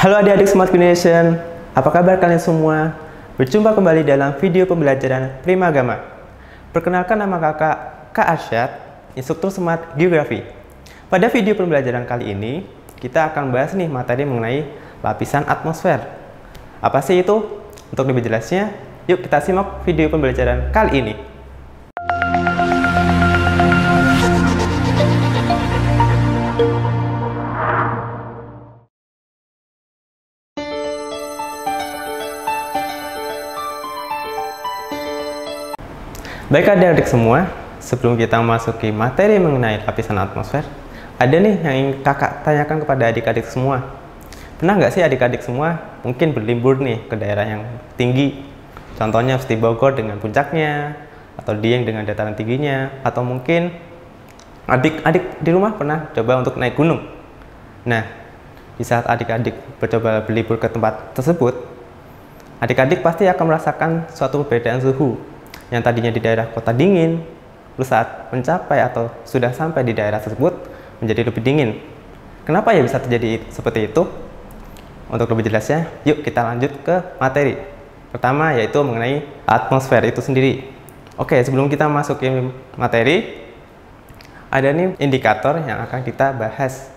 Halo adik-adik Smart Generation, apa kabar kalian semua? Berjumpa kembali dalam video pembelajaran Primagama. Perkenalkan, nama kakak Kak Arsyad, instruktur Smart Geografi. Pada video pembelajaran kali ini, kita akan bahas nih materi mengenai lapisan atmosfer. Apa sih itu? Untuk lebih jelasnya, yuk kita simak video pembelajaran kali ini. Baik adik-adik semua, sebelum kita memasuki materi mengenai lapisan atmosfer, ada nih yang ingin kakak tanyakan kepada adik-adik semua. Pernah nggak sih adik-adik semua mungkin berlibur nih ke daerah yang tinggi? Contohnya seperti Bogor dengan puncaknya, atau Dieng dengan dataran tingginya, atau mungkin adik-adik di rumah pernah coba untuk naik gunung. Nah, di saat adik-adik mencoba berlibur ke tempat tersebut, adik-adik pasti akan merasakan suatu perbedaan suhu. Yang tadinya di daerah kota dingin, terus saat mencapai atau sudah sampai di daerah tersebut menjadi lebih dingin. Kenapa ya bisa terjadi seperti itu? Untuk lebih jelasnya, yuk kita lanjut ke materi. Pertama yaitu mengenai atmosfer itu sendiri. Oke, sebelum kita masuk ke materi, ada nih indikator yang akan kita bahas.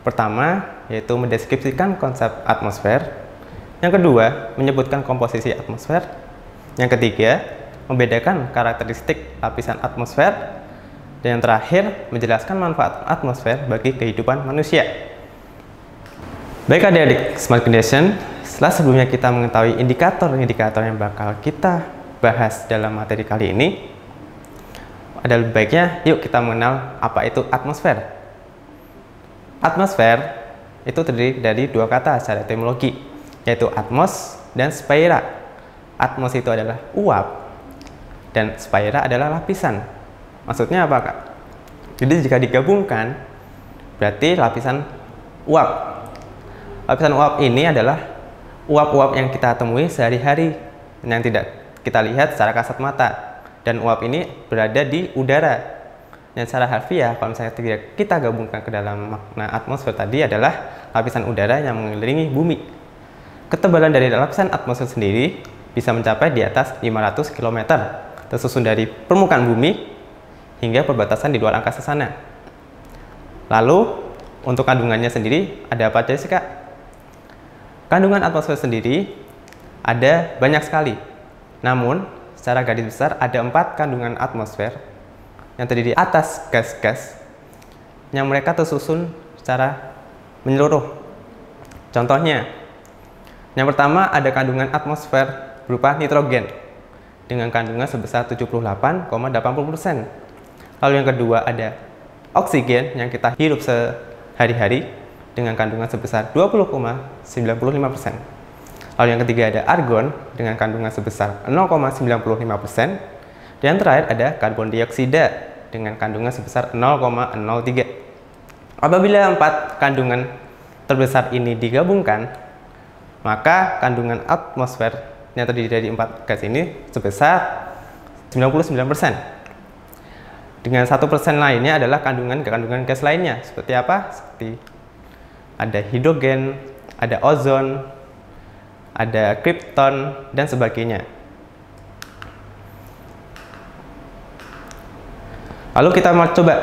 Pertama yaitu mendeskripsikan konsep atmosfer. Yang kedua, menyebutkan komposisi atmosfer. Yang ketiga, membedakan karakteristik lapisan atmosfer, dan yang terakhir menjelaskan manfaat atmosfer bagi kehidupan manusia. Baik adik-adik Smart Generation, setelah sebelumnya kita mengetahui indikator-indikator yang bakal kita bahas dalam materi kali ini, ada lebih baiknya yuk kita mengenal apa itu atmosfer. Atmosfer itu terdiri dari dua kata secara etimologi, yaitu atmos dan sphaera. Atmos itu adalah uap, dan sphaera adalah lapisan. Maksudnya apa, Kak? Jadi jika digabungkan, berarti lapisan uap. Lapisan uap ini adalah uap-uap yang kita temui sehari-hari, yang tidak kita lihat secara kasat mata. Dan uap ini berada di udara. Dan secara harfiah, kalau misalnya kita gabungkan ke dalam makna atmosfer tadi adalah lapisan udara yang mengelilingi bumi. Ketebalan dari lapisan atmosfer sendiri bisa mencapai di atas 500 km. Tersusun dari permukaan bumi hingga perbatasan di luar angkasa sana. Lalu, untuk kandungannya sendiri, ada apa aja sih, Kak? Kandungan atmosfer sendiri ada banyak sekali. Namun, secara garis besar ada 4 kandungan atmosfer yang terdiri atas gas-gas yang mereka tersusun secara menyeluruh. Contohnya, yang pertama ada kandungan atmosfer berupa nitrogen dengan kandungan sebesar 78,80%. Lalu yang kedua ada oksigen yang kita hirup sehari-hari dengan kandungan sebesar 20,95%. Lalu yang ketiga ada argon dengan kandungan sebesar 0,95%. Dan yang terakhir ada karbon dioksida dengan kandungan sebesar 0,03. Apabila 4 kandungan terbesar ini digabungkan, maka kandungan atmosfer yang terdiri dari 4 gas ini sebesar 99%. Dengan 1% lainnya adalah kandungan gas lainnya. Seperti apa? Seperti ada hidrogen, ada ozon, ada krypton, dan sebagainya. Lalu kita mau coba,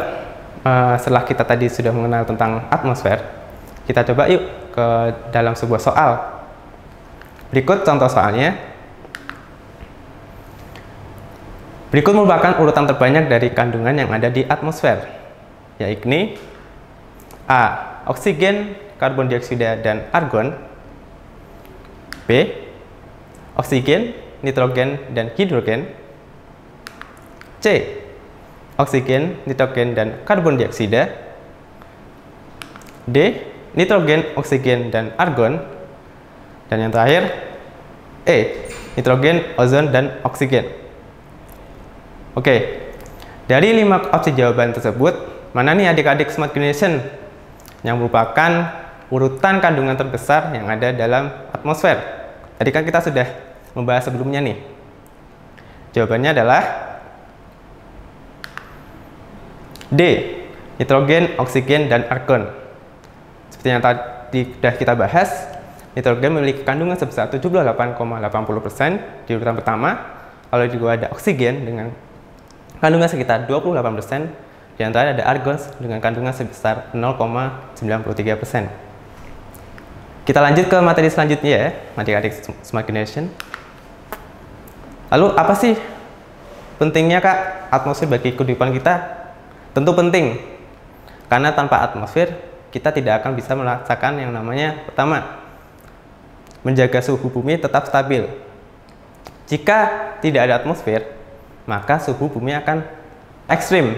setelah kita tadi sudah mengenal tentang atmosfer, kita coba yuk ke dalam sebuah soal. Berikut contoh soalnya. Berikut merupakan urutan terbanyak dari kandungan yang ada di atmosfer, yaitu A. Oksigen, karbon dioksida, dan argon. B. Oksigen, nitrogen, dan hidrogen. C. Oksigen, nitrogen, dan karbon dioksida. D. Nitrogen, oksigen, dan argon. Dan yang terakhir, E. Nitrogen, ozon, dan oksigen. Oke, dari 5 opsi jawaban tersebut, mana nih adik-adik Smart Generation yang merupakan urutan kandungan terbesar yang ada dalam atmosfer? Tadi kan kita sudah membahas sebelumnya nih. Jawabannya adalah D. Nitrogen, oksigen, dan argon. Seperti yang tadi sudah kita bahas, Nitrogen memiliki kandungan sebesar 78,80% di urutan pertama, lalu juga ada oksigen dengan kandungan sekitar 28%, di antara ada argon dengan kandungan sebesar 0,93%. Kita lanjut ke materi selanjutnya ya, adik-adik Smart Generation. Lalu apa sih pentingnya Kak atmosfer bagi kehidupan kita? Tentu penting, karena tanpa atmosfer kita tidak akan bisa merasakan yang namanya pertama, menjaga suhu bumi tetap stabil. Jika tidak ada atmosfer, maka suhu bumi akan ekstrim.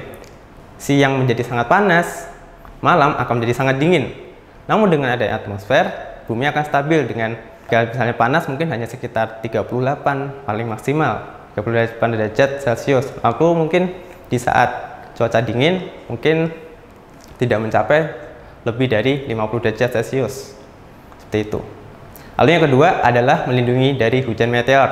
Siang menjadi sangat panas, malam akan menjadi sangat dingin. Namun dengan adanya atmosfer, bumi akan stabil dengan misalnya panas mungkin hanya sekitar 38 paling maksimal 38 derajat Celcius. Aku mungkin di saat cuaca dingin mungkin tidak mencapai lebih dari 50 derajat Celcius. Seperti itu. Lalu yang kedua adalah melindungi dari hujan meteor.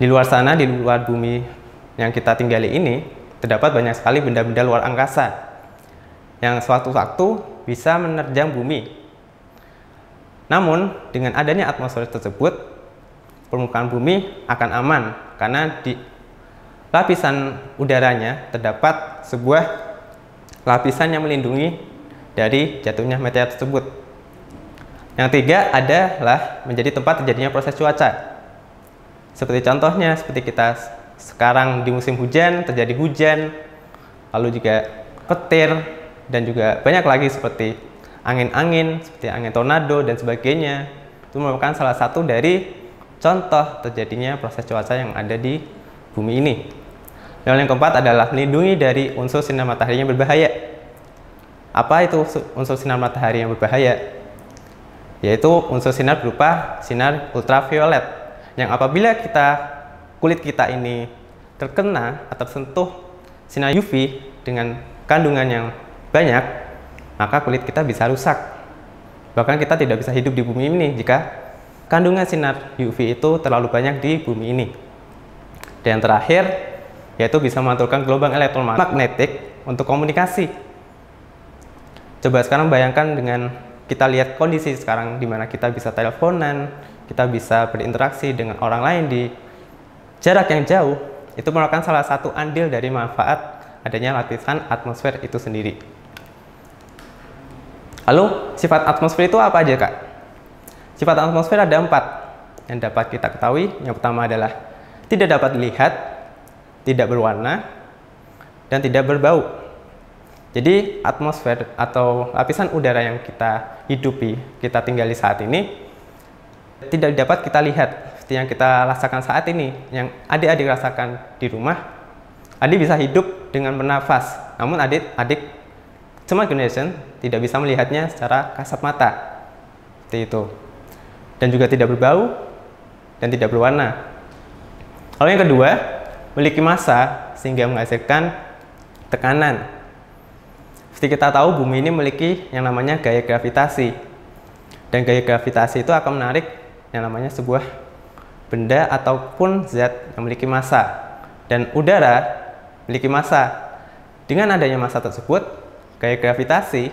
Di luar sana, di luar bumi yang kita tinggali ini, terdapat banyak sekali benda-benda luar angkasa yang suatu waktu bisa menerjang bumi. Namun, dengan adanya atmosfer tersebut, permukaan bumi akan aman karena di lapisan udaranya terdapat sebuah lapisan yang melindungi dari jatuhnya meteor tersebut. Yang tiga adalah menjadi tempat terjadinya proses cuaca. Seperti contohnya, seperti kita sekarang di musim hujan, terjadi hujan, lalu juga petir, dan juga banyak lagi seperti angin-angin, seperti angin tornado dan sebagainya. Itu merupakan salah satu dari contoh terjadinya proses cuaca yang ada di bumi ini. Lalu yang keempat adalah melindungi dari unsur sinar matahari yang berbahaya. Apa itu unsur sinar matahari yang berbahaya? Yaitu unsur sinar berupa sinar ultraviolet, yang apabila kulit kita ini terkena atau tersentuh sinar UV dengan kandungan yang banyak, maka kulit kita bisa rusak. Bahkan kita tidak bisa hidup di bumi ini jika kandungan sinar UV itu terlalu banyak di bumi ini. Dan yang terakhir, yaitu bisa memantulkan gelombang elektromagnetik untuk komunikasi. Coba sekarang bayangkan dengan kita lihat kondisi sekarang di mana kita bisa teleponan, kita bisa berinteraksi dengan orang lain di jarak yang jauh. Itu merupakan salah satu andil dari manfaat adanya lapisan atmosfer itu sendiri. Lalu sifat atmosfer itu apa aja Kak? Sifat atmosfer ada 4 yang dapat kita ketahui. Yang pertama adalah tidak dapat dilihat, tidak berwarna, dan tidak berbau. Jadi atmosfer atau lapisan udara yang kita hidupi, kita tinggali saat ini, tidak dapat kita lihat seperti yang kita rasakan saat ini, yang adik-adik rasakan di rumah. Adik bisa hidup dengan bernafas, namun adik-adik Smart Generation tidak bisa melihatnya secara kasat mata, seperti itu. Dan juga tidak berbau dan tidak berwarna. Lalu yang kedua, memiliki massa sehingga menghasilkan tekanan. Seperti kita tahu, bumi ini memiliki yang namanya gaya gravitasi. Dan gaya gravitasi itu akan menarik yang namanya sebuah benda ataupun zat yang memiliki massa. Dan udara memiliki massa. Dengan adanya massa tersebut, gaya gravitasi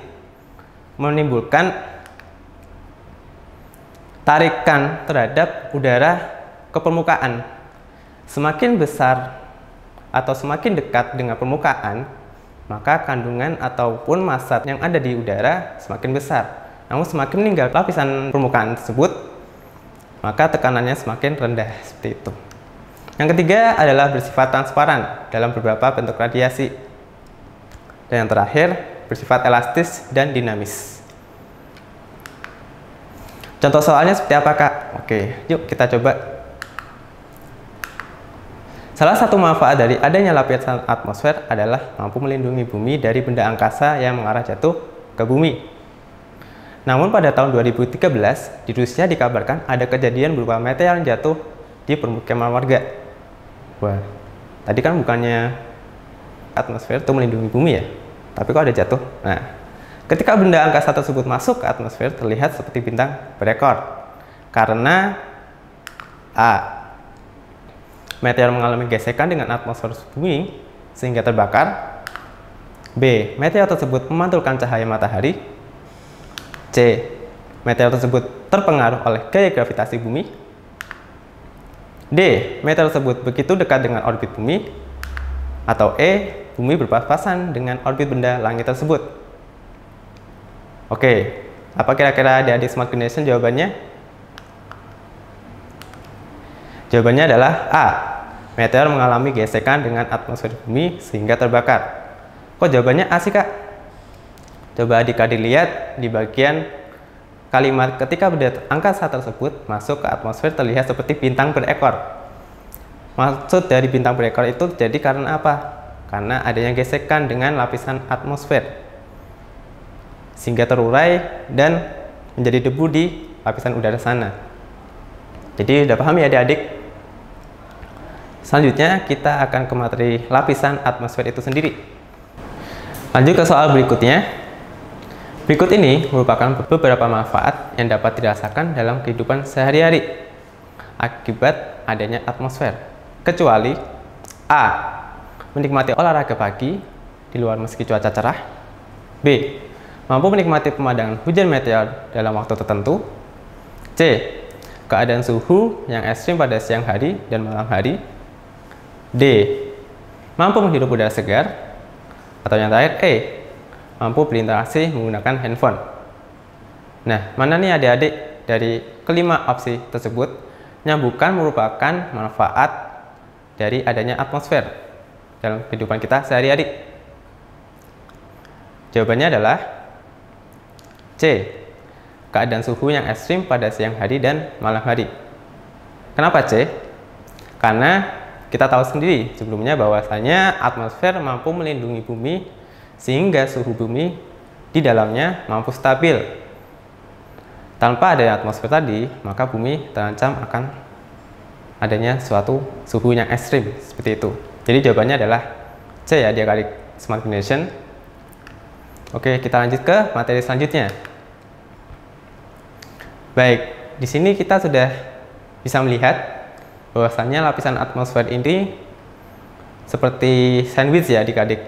menimbulkan tarikan terhadap udara ke permukaan. Semakin besar atau semakin dekat dengan permukaan, maka kandungan ataupun massa yang ada di udara semakin besar. Namun semakin meninggal lapisan permukaan tersebut, maka tekanannya semakin rendah, seperti itu. Yang ketiga adalah bersifat transparan dalam beberapa bentuk radiasi. Dan yang terakhir, bersifat elastis dan dinamis. Contoh soalnya seperti apa Kak? Oke, yuk kita coba. Salah satu manfaat dari adanya lapisan atmosfer adalah mampu melindungi bumi dari benda angkasa yang mengarah jatuh ke bumi. Namun pada tahun 2013, di Rusia dikabarkan ada kejadian berupa meteor yang jatuh di permukiman warga. Wah, tadi kan bukannya atmosfer itu melindungi bumi ya? Tapi kok ada jatuh? Nah, ketika benda angkasa tersebut masuk ke atmosfer, terlihat seperti bintang berekor. Karena A. Meteor mengalami gesekan dengan atmosfer bumi sehingga terbakar. B. Meteor tersebut memantulkan cahaya matahari. C. meteor tersebut terpengaruh oleh gaya gravitasi bumi. D. Meteor tersebut begitu dekat dengan orbit bumi. Atau E. Bumi berpapasan dengan orbit benda langit tersebut. Oke, apa kira-kira adik-adik Smart Generation jawabannya? Jawabannya adalah A. Meteor mengalami gesekan dengan atmosfer bumi sehingga terbakar. Kok jawabannya A sih, Kak? Coba adik-adik lihat di bagian kalimat ketika benda angkasa tersebut masuk ke atmosfer terlihat seperti bintang berekor. Maksud dari bintang berekor itu terjadi karena apa? Karena adanya gesekan dengan lapisan atmosfer sehingga terurai dan menjadi debu di lapisan udara sana. Jadi udah paham ya adik-adik? Selanjutnya kita akan ke materi lapisan atmosfer itu sendiri. Lanjut ke soal berikutnya. Berikut ini merupakan beberapa manfaat yang dapat dirasakan dalam kehidupan sehari-hari akibat adanya atmosfer. Kecuali A. Menikmati olahraga pagi di luar meski cuaca cerah. B. Mampu menikmati pemandangan hujan meteor dalam waktu tertentu. C. Keadaan suhu yang ekstrim pada siang hari dan malam hari. D. Mampu menghirup udara segar. Atau yang terakhir E. Mampu berinteraksi menggunakan handphone. Nah, mana nih adik-adik dari kelima opsi tersebut yang bukan merupakan manfaat dari adanya atmosfer dalam kehidupan kita sehari-hari? Jawabannya adalah C. Keadaan suhu yang ekstrim pada siang hari dan malam hari. Kenapa C? Karena kita tahu sendiri sebelumnya bahwasanya atmosfer mampu melindungi bumi sehingga suhu bumi di dalamnya mampu stabil. Tanpa adanya atmosfer tadi, maka bumi terancam akan adanya suatu suhu yang ekstrim seperti itu. Jadi jawabannya adalah C ya adik-adik Smart Generation. Oke, kita lanjut ke materi selanjutnya. Baik, di sini kita sudah bisa melihat bahwasannya lapisan atmosfer ini seperti sandwich ya adik-adik,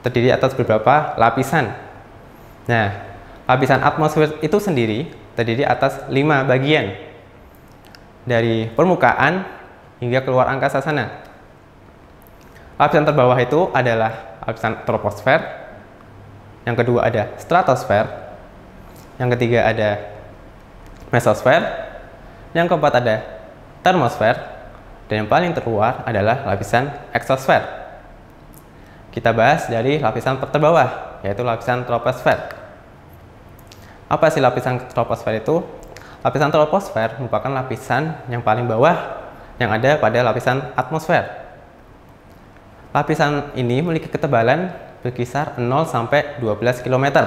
terdiri atas beberapa lapisan. Nah, lapisan atmosfer itu sendiri terdiri atas 5 bagian dari permukaan hingga keluar angkasa sana. Lapisan terbawah itu adalah lapisan troposfer, yang kedua ada stratosfer, yang ketiga ada mesosfer, yang keempat ada termosfer, dan yang paling terluar adalah lapisan eksosfer. Kita bahas dari lapisan terbawah, yaitu lapisan troposfer. Apa sih lapisan troposfer itu? Lapisan troposfer merupakan lapisan yang paling bawah yang ada pada lapisan atmosfer. Lapisan ini memiliki ketebalan berkisar 0 sampai 12 km.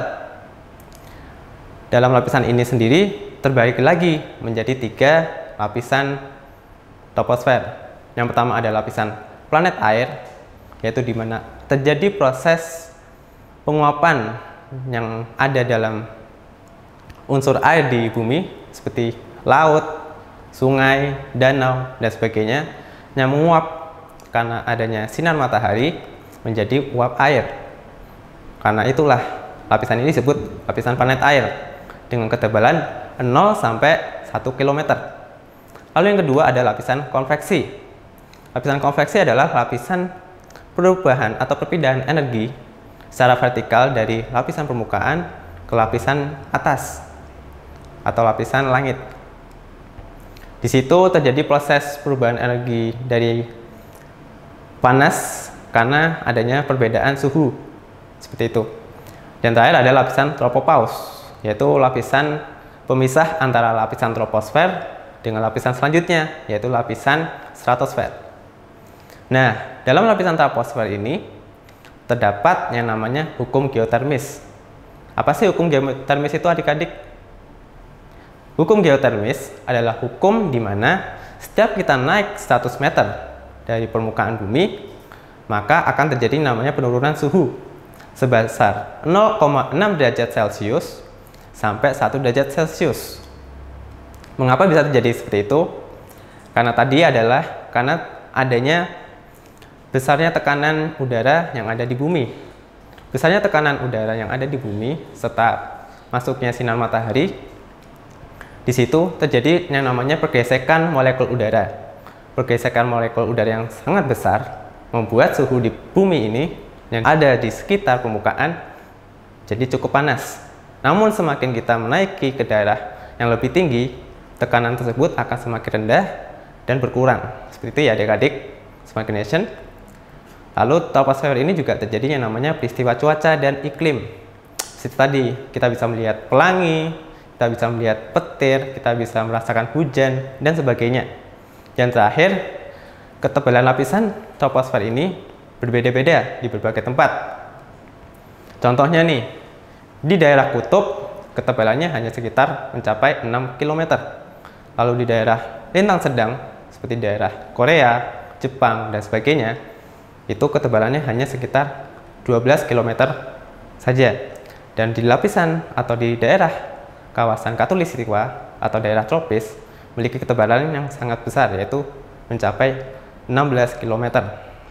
Dalam lapisan ini sendiri terbagi lagi menjadi 3 lapisan troposfer. Yang pertama ada lapisan planet air, yaitu di mana terjadi proses penguapan yang ada dalam unsur air di bumi seperti laut, sungai, danau, dan sebagainya yang menguap karena adanya sinar matahari menjadi uap air. Karena itulah lapisan ini disebut lapisan planet air dengan ketebalan 0 sampai 1 km. Lalu yang kedua ada lapisan konveksi. Lapisan konveksi adalah lapisan perubahan atau perpindahan energi secara vertikal dari lapisan permukaan ke lapisan atas atau lapisan langit. Di situ terjadi proses perubahan energi dari panas karena adanya perbedaan suhu seperti itu. Dan terakhir ada lapisan tropopause, yaitu lapisan pemisah antara lapisan troposfer dengan lapisan selanjutnya, yaitu lapisan stratosfer. Nah, dalam lapisan troposfer ini terdapat yang namanya hukum geotermis. Apa sih hukum geotermis itu adik-adik? Hukum geotermis adalah hukum di mana setiap kita naik 100 meter dari permukaan bumi, maka akan terjadi namanya penurunan suhu sebesar 0,6 derajat Celcius sampai 1 derajat Celcius. Mengapa bisa terjadi seperti itu? Karena tadi adalah karena adanya besarnya tekanan udara yang ada di bumi. Besarnya tekanan udara yang ada di bumi serta masuknya sinar matahari Di situ terjadi yang namanya pergesekan molekul udara. Pergesekan molekul udara yang sangat besar membuat suhu di bumi ini yang ada di sekitar permukaan jadi cukup panas. Namun semakin kita menaiki ke daerah yang lebih tinggi, tekanan tersebut akan semakin rendah dan berkurang. Seperti itu ya adik-adik, Smart Nation. Lalu troposfer ini juga terjadi yang namanya peristiwa cuaca dan iklim. Seperti tadi, kita bisa melihat pelangi, kita bisa melihat petir, kita bisa merasakan hujan, dan sebagainya. Yang terakhir, ketebalan lapisan troposfer ini berbeda-beda di berbagai tempat. Contohnya nih, di daerah kutub, ketebalannya hanya sekitar mencapai 6 km. Lalu di daerah lintang sedang, seperti daerah Korea, Jepang, dan sebagainya, itu ketebalannya hanya sekitar 12 km saja. Dan di lapisan atau di daerah kawasan Khatulistiwa atau daerah tropis memiliki ketebalan yang sangat besar, yaitu mencapai 16 km.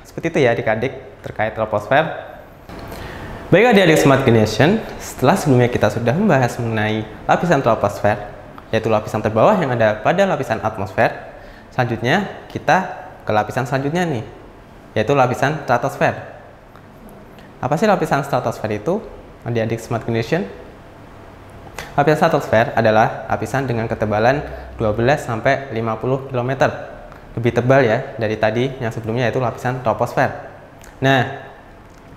Seperti itu ya adik-adik terkait troposfer. Baik adik-adik Smart Nation, setelah sebelumnya kita sudah membahas mengenai lapisan troposfer, yaitu lapisan terbawah yang ada pada lapisan atmosfer, selanjutnya kita ke lapisan selanjutnya nih, yaitu lapisan stratosfer. Apa sih lapisan stratosfer itu, adik-adik Smart Nation? Lapisan stratosfer adalah lapisan dengan ketebalan 12-50 km. Lebih tebal ya dari tadi yang sebelumnya, yaitu lapisan troposfer. Nah,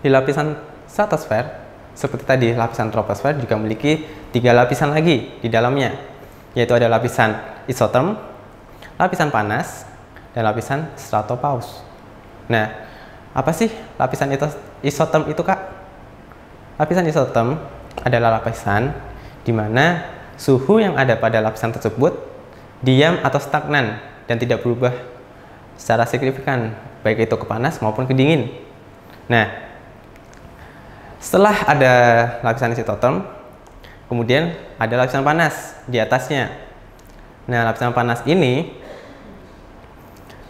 di lapisan stratosfer, seperti tadi lapisan troposfer juga memiliki 3 lapisan lagi di dalamnya, yaitu ada lapisan isotherm, lapisan panas, dan lapisan stratopause. Nah, apa sih lapisan isotherm itu, Kak? Lapisan isotherm adalah lapisan di mana suhu yang ada pada lapisan tersebut diam atau stagnan dan tidak berubah secara signifikan, baik itu ke panas maupun ke dingin. Nah, setelah ada lapisan isotherm, kemudian ada lapisan panas di atasnya. Nah, lapisan panas ini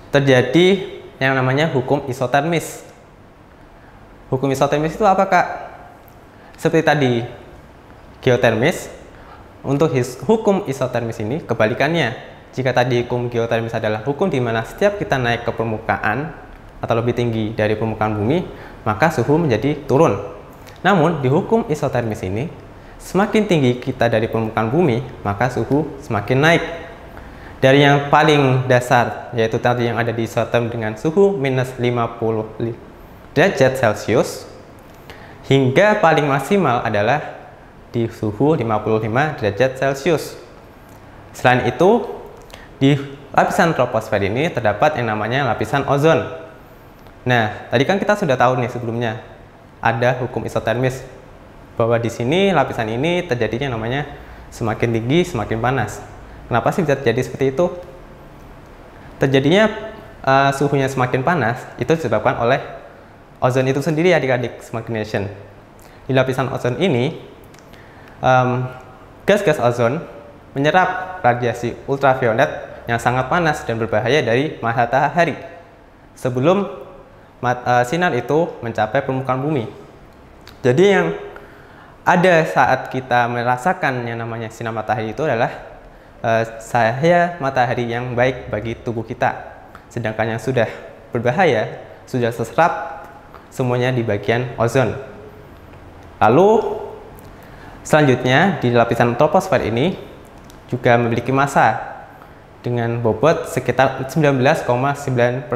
terjadi yang namanya hukum isotermis. Hukum isotermis itu apa, Kak? Seperti tadi geotermis, untuk hukum isotermis ini kebalikannya. Jika tadi hukum geotermis adalah hukum di mana setiap kita naik ke permukaan atau lebih tinggi dari permukaan bumi, maka suhu menjadi turun. Namun di hukum isotermis ini, semakin tinggi kita dari permukaan bumi, maka suhu semakin naik. Dari yang paling dasar, yaitu tadi yang ada di isotherm dengan suhu minus 50 derajat Celcius, hingga paling maksimal adalah di suhu 55 derajat Celcius. Selain itu, di lapisan troposfer ini terdapat yang namanya lapisan ozon. Nah, tadi kan kita sudah tahu nih sebelumnya ada hukum isotermis, bahwa di sini lapisan ini terjadinya namanya semakin tinggi semakin panas. Kenapa sih bisa terjadi seperti itu? Terjadinya suhunya semakin panas itu disebabkan oleh ozon itu sendiri adik-adik Smart Nation. Di lapisan ozon ini, gas-gas ozon menyerap radiasi ultraviolet yang sangat panas dan berbahaya dari matahari sebelum sinar itu mencapai permukaan bumi. Jadi yang ada saat kita merasakan yang namanya sinar matahari itu adalah cahaya matahari yang baik bagi tubuh kita. Sedangkan yang sudah berbahaya, sudah terserap semuanya di bagian ozon. Lalu selanjutnya di lapisan troposfer ini juga memiliki massa dengan bobot sekitar 19,9%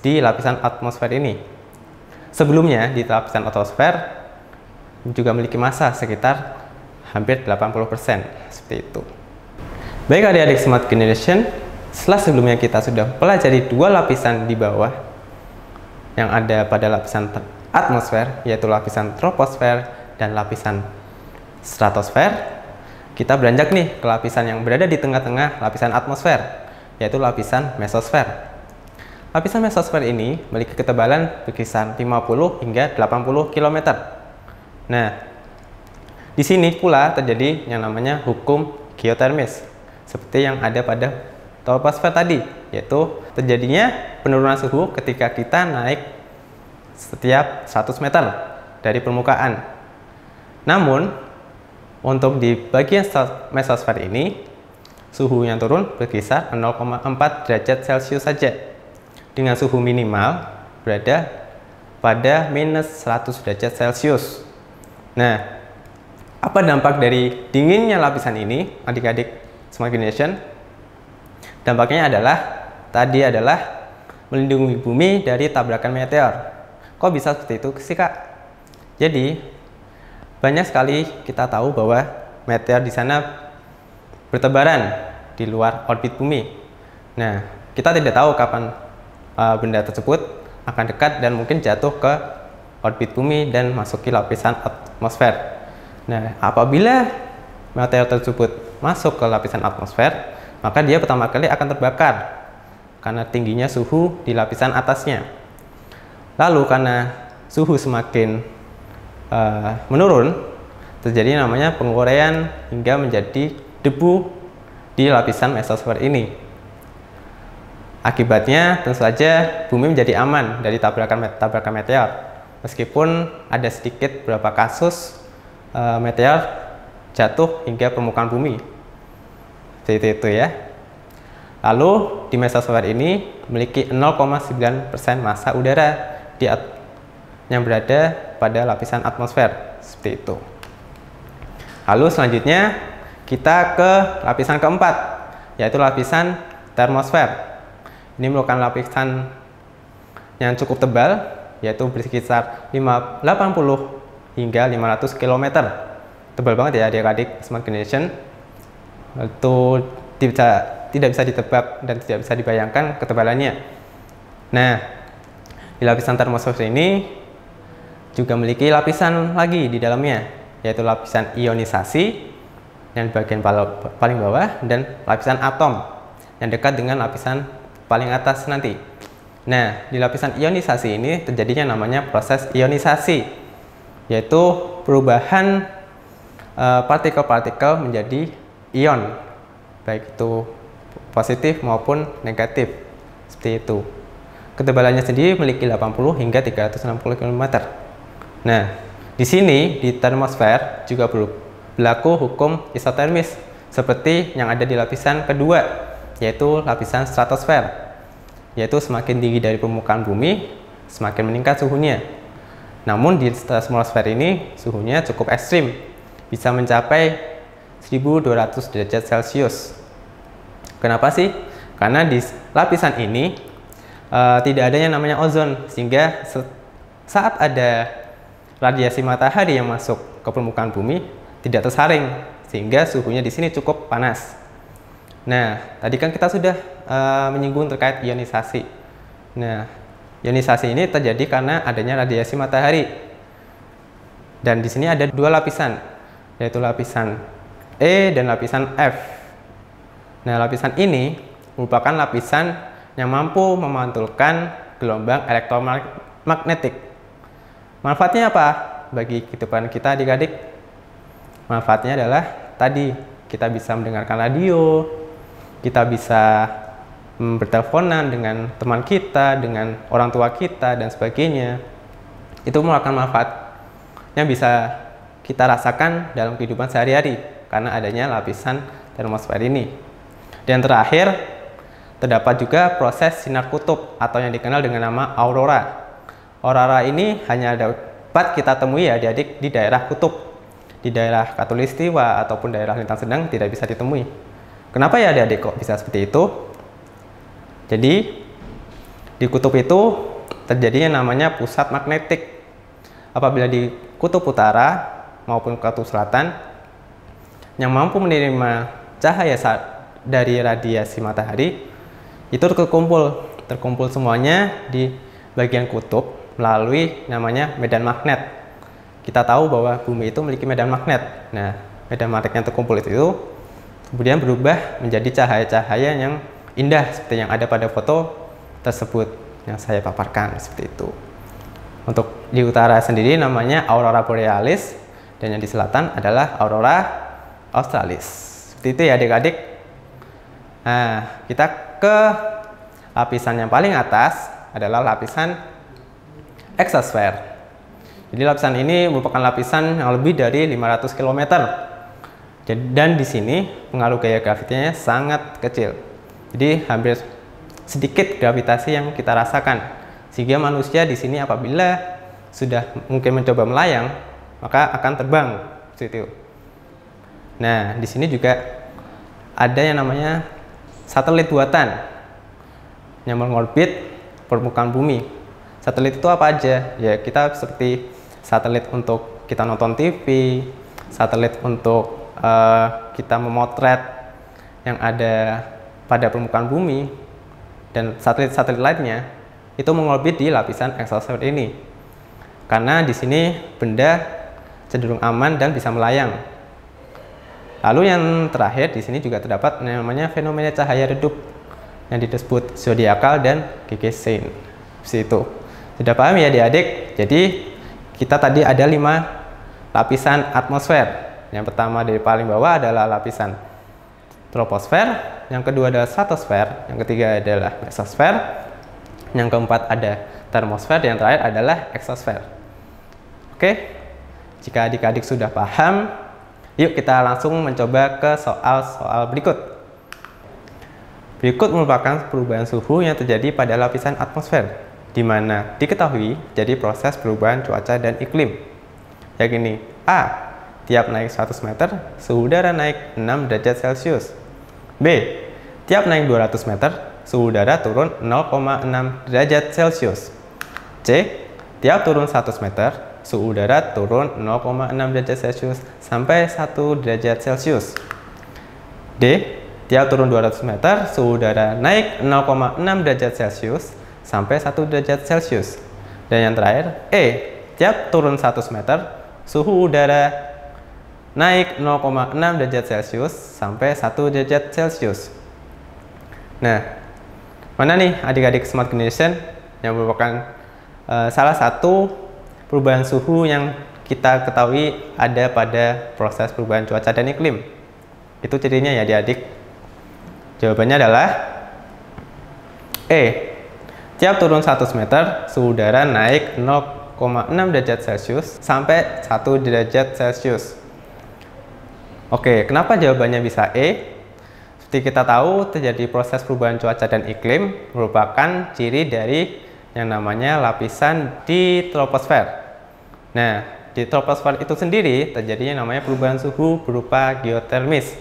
di lapisan atmosfer ini. Sebelumnya di lapisan atmosfer juga memiliki massa sekitar hampir 80%, seperti itu. Baik adik-adik Smart Generation, setelah sebelumnya kita sudah pelajari 2 lapisan di bawah yang ada pada lapisan atmosfer, yaitu lapisan troposfer dan lapisan stratosfer, kita beranjak nih ke lapisan yang berada di tengah-tengah lapisan atmosfer, yaitu lapisan mesosfer. Lapisan mesosfer ini memiliki ketebalan berkisar 50 hingga 80 km. Nah, di sini pula terjadi yang namanya hukum geotermis, seperti yang ada pada troposfer tadi, yaitu terjadinya penurunan suhu ketika kita naik setiap 100 meter dari permukaan. Namun, Untuk di bagian mesosfer ini, suhu yang turun berkisar 0,4 derajat Celcius saja, dengan suhu minimal berada pada minus 100 derajat Celcius. Nah, apa dampak dari dinginnya lapisan ini, adik-adik Smart Generation? Dampaknya adalah melindungi bumi dari tabrakan meteor. Kok bisa seperti itu sih, Kak? Jadi, banyak sekali kita tahu bahwa meteor di sana bertebaran di luar orbit bumi. Nah, kita tidak tahu kapan benda tersebut akan dekat dan mungkin jatuh ke orbit bumi dan masuki lapisan atmosfer. Nah, apabila meteor tersebut masuk ke lapisan atmosfer, maka dia pertama kali akan terbakar karena tingginya suhu di lapisan atasnya. Lalu karena suhu semakin menurun, terjadi namanya penguraian hingga menjadi debu di lapisan mesosfer ini. Akibatnya tentu saja bumi menjadi aman dari tabrakan meteor, meskipun ada sedikit beberapa kasus meteor jatuh hingga permukaan bumi. Seperti itu ya. Lalu di mesosfer ini memiliki 0,9% massa udara yang berada pada lapisan atmosfer, seperti itu. Lalu selanjutnya kita ke lapisan keempat, yaitu lapisan termosfer. Ini merupakan lapisan yang cukup tebal, yaitu berkisar 80 hingga 500 km. Tebal banget ya adik-adik Smart Generation. Itu tidak bisa ditebak dan tidak bisa dibayangkan ketebalannya. Nah, di lapisan termosfer ini juga memiliki lapisan lagi di dalamnya, yaitu lapisan ionisasi yang bagian paling bawah dan lapisan atom yang dekat dengan lapisan paling atas nanti. Nah, di lapisan ionisasi ini terjadinya namanya proses ionisasi, yaitu perubahan partikel-partikel menjadi ion, baik itu positif maupun negatif, seperti itu. Ketebalannya sendiri memiliki 80 hingga 360 km. Nah, di sini di termosfer juga berlaku hukum isotermis seperti yang ada di lapisan kedua, yaitu lapisan stratosfer, yaitu semakin tinggi dari permukaan bumi, semakin meningkat suhunya. Namun di termosfer ini suhunya cukup ekstrim, bisa mencapai 1200 derajat Celcius. Kenapa sih? Karena di lapisan ini tidak ada yang namanya ozon, sehingga saat ada radiasi matahari yang masuk ke permukaan bumi tidak tersaring, sehingga suhunya di sini cukup panas. Nah, tadi kan kita sudah menyinggung terkait ionisasi. Nah, ionisasi ini terjadi karena adanya radiasi matahari. Dan di sini ada dua lapisan, yaitu lapisan E dan lapisan F. Nah, lapisan ini merupakan lapisan yang mampu memantulkan gelombang elektromagnetik. Manfaatnya apa bagi kehidupan kita adik-adik? Manfaatnya adalah tadi kita bisa mendengarkan radio, kita bisa berteleponan dengan teman kita, dengan orang tua kita, dan sebagainya. Itu merupakan manfaat yang bisa kita rasakan dalam kehidupan sehari-hari karena adanya lapisan termosfer ini. Dan terakhir, terdapat juga proses sinar kutub atau yang dikenal dengan nama aurora. Aurora ini hanya dapat kita temui ya adik-adik di daerah kutub. Di daerah Khatulistiwa ataupun daerah lintang sedang tidak bisa ditemui. Kenapa ya adik-adik kok bisa seperti itu? Jadi di kutub itu terjadinya namanya pusat magnetik. Apabila di kutub utara maupun kutub selatan yang mampu menerima cahaya dari radiasi matahari itu terkumpul semuanya di bagian kutub melalui namanya medan magnet. Kita tahu bahwa bumi itu memiliki medan magnet. Nah, medan magnet yang terkumpul itu kemudian berubah menjadi cahaya-cahaya yang indah seperti yang ada pada foto tersebut yang saya paparkan, seperti itu. Untuk di utara sendiri namanya aurora borealis dan yang di selatan adalah aurora australis. Seperti itu ya adik-adik. Nah, kita ke lapisan yang paling atas adalah lapisan eksosfer. Jadi lapisan ini merupakan lapisan yang lebih dari 500 km Dan di sini pengaruh gaya gravitasinya sangat kecil. Jadi hampir sedikit gravitasi yang kita rasakan. Sehingga manusia di sini apabila sudah mungkin mencoba melayang, maka akan terbang seperti itu. Nah, di sini juga ada yang namanya satelit buatan yang mengorbit permukaan bumi. Satelit itu apa aja? Ya, kita seperti satelit untuk kita nonton TV, satelit untuk kita memotret yang ada pada permukaan bumi, dan satelit-satelit lainnya itu mengorbit di lapisan exosphere ini. Karena di sini benda cenderung aman dan bisa melayang. Lalu yang terakhir di sini juga terdapat namanya fenomena cahaya redup yang disebut zodiakal dan Gaussian. Itu sudah paham ya adik-adik? Jadi kita tadi ada 5 lapisan atmosfer. Yang pertama dari paling bawah adalah lapisan troposfer, yang kedua adalah stratosfer, yang ketiga adalah mesosfer, yang keempat ada termosfer, dan yang terakhir adalah eksosfer. Oke, jika adik-adik sudah paham, yuk kita langsung mencoba ke soal-soal berikut. Berikut merupakan perubahan suhu yang terjadi pada lapisan atmosfer, di mana diketahui jadi proses perubahan cuaca dan iklim. Yang ini, A. Tiap naik 100 meter, suhu udara naik 6 derajat Celcius. B. Tiap naik 200 meter, suhu udara turun 0,6 derajat Celcius. C. Tiap turun 100 meter, suhu udara turun 0,6 derajat Celcius sampai 1 derajat Celcius. D. Tiap turun 200 meter, suhu udara naik 0,6 derajat Celcius sampai 1 derajat Celcius. Dan yang terakhir, E. Tiap turun 100 meter, suhu udara naik 0,6 derajat Celcius sampai 1 derajat Celcius. Nah, mana nih adik-adik Smart Generation yang merupakan salah satu perubahan suhu yang kita ketahui ada pada proses perubahan cuaca dan iklim? Itu cirinya ya adik-adik. Jawabannya adalah E. Tiap turun 100 meter, suhu udara naik 0,6 derajat Celcius sampai 1 derajat Celcius. Oke, kenapa jawabannya bisa E? Seperti kita tahu, terjadi proses perubahan cuaca dan iklim merupakan ciri dari yang namanya lapisan di troposfer. Nah, di troposfer itu sendiri terjadinya namanya perubahan suhu berupa geotermis.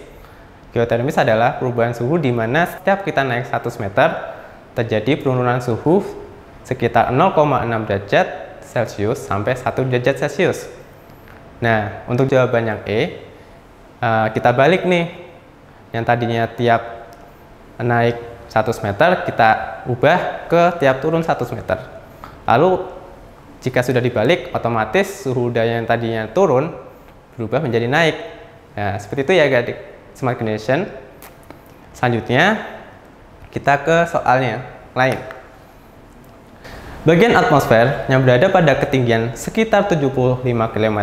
Geotermis adalah perubahan suhu di mana setiap kita naik 100 meter, terjadi penurunan suhu sekitar 0,6 derajat Celcius sampai 1 derajat Celcius. Nah, untuk jawaban yang E, kita balik nih, yang tadinya tiap naik 100 meter kita ubah ke tiap turun 100 meter. Lalu jika sudah dibalik, otomatis suhu udara yang tadinya turun berubah menjadi naik. Nah, seperti itu ya adik Smart Generation. Selanjutnya kita ke soalnya lain. Bagian atmosfer yang berada pada ketinggian sekitar 75 km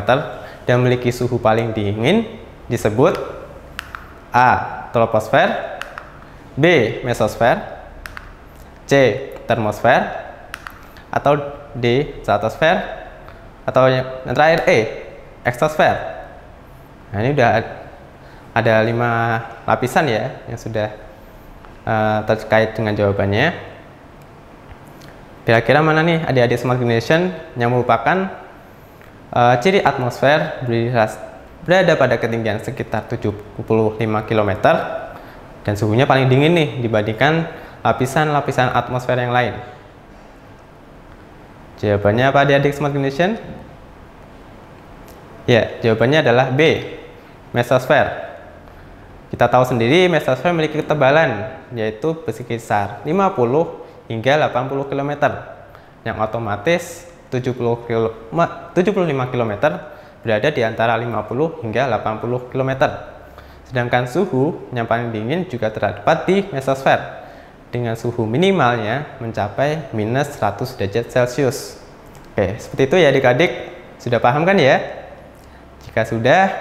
dan memiliki suhu paling dingin disebut A. Troposfer, B. Mesosfer, C. Termosfer, atau D. Stratosfer, atau yang terakhir E. Eksosfer. Nah, ini udah ada 5 lapisan ya yang sudah terkait dengan jawabannya. Kira-kira mana nih adik-adik Smart Generation yang merupakan ciri atmosfer berada pada ketinggian sekitar 75 km dan suhunya paling dingin nih dibandingkan lapisan-lapisan atmosfer yang lain? Jawabannya apa adik-adik Smart Generation? Ya, jawabannya adalah B. Mesosfer. Kita tahu sendiri mesosfer memiliki ketebalan yaitu berkisar 50 hingga 80 km yang otomatis 75 km berada di antara 50 hingga 80 km. Sedangkan suhu yang paling dingin juga terdapat di mesosfer dengan suhu minimalnya mencapai minus 100 derajat Celcius. Oke, seperti itu ya adik-adik. Sudah paham kan ya? Jika sudah,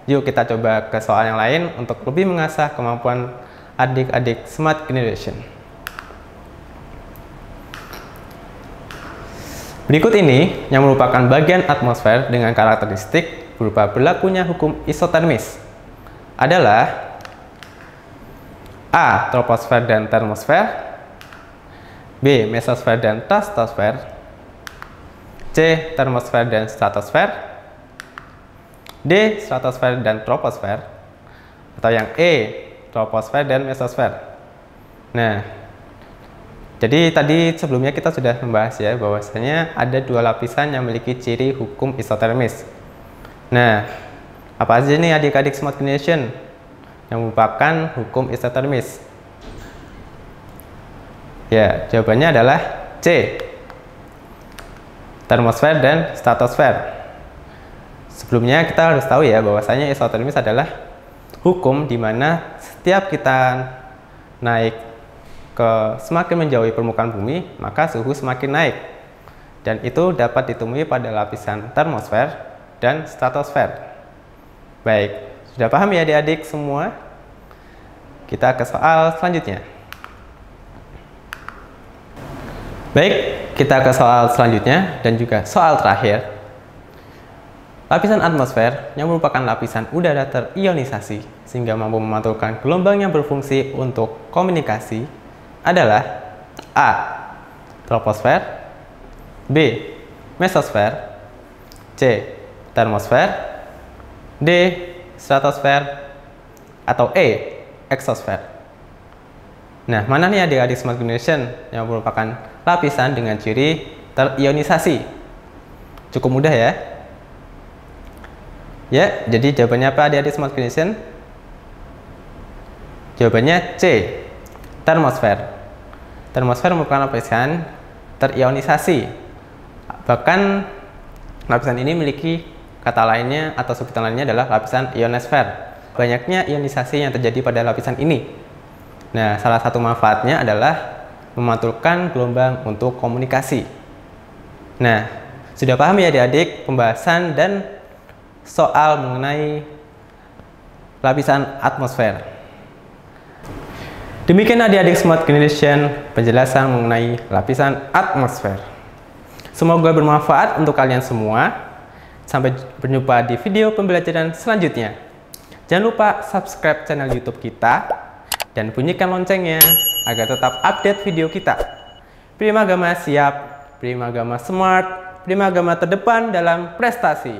yuk kita coba ke soal yang lain untuk lebih mengasah kemampuan adik-adik Smart Generation. Berikut ini yang merupakan bagian atmosfer dengan karakteristik berupa berlakunya hukum isotermis. adalah A. Troposfer dan termosfer, B. Mesosfer dan stratosfer, C. Termosfer dan stratosfer, D. Stratosfer dan troposfer, atau yang E. Troposfer dan mesosfer. Nah, jadi tadi sebelumnya kita sudah membahas ya bahwasanya ada dua lapisan yang memiliki ciri hukum isotermis. Nah, apa aja nih adik-adik smart generation yang merupakan hukum isotermis? Ya, jawabannya adalah C. Termosfer dan stratosfer. Sebelumnya kita harus tahu ya bahwasanya isotermis adalah hukum di mana setiap kita naik ke semakin menjauhi permukaan bumi, maka suhu semakin naik. Dan itu dapat ditemui pada lapisan termosfer dan stratosfer. Baik, sudah paham ya adik-adik semua? Kita ke soal selanjutnya. Baik, kita ke soal selanjutnya dan juga soal terakhir. Lapisan atmosfer yang merupakan lapisan udara terionisasi sehingga mampu memantulkan gelombang yang berfungsi untuk komunikasi adalah A. Troposfer, B. Mesosfer, C. Termosfer, D. Stratosfer, atau E. Eksosfer. Nah, mana nih adik-adik smart generation yang merupakan lapisan dengan ciri terionisasi? Cukup mudah ya. Ya, jadi jawabannya apa adik-adik smart generation? Jawabannya C. Termosfer. Termosfer merupakan lapisan terionisasi. Bahkan lapisan ini memiliki kata lainnya atau sebutan lainnya adalah lapisan ionosfer. Banyaknya ionisasi yang terjadi pada lapisan ini. Nah, salah satu manfaatnya adalah memantulkan gelombang untuk komunikasi. Nah, sudah paham ya adik-adik pembahasan dan soal mengenai lapisan atmosfer. Demikian adik-adik smart generation penjelasan mengenai lapisan atmosfer. Semoga bermanfaat untuk kalian semua. Sampai berjumpa di video pembelajaran selanjutnya. Jangan lupa subscribe channel YouTube kita dan bunyikan loncengnya agar tetap update video kita. Primagama siap, Primagama smart, Primagama terdepan dalam prestasi.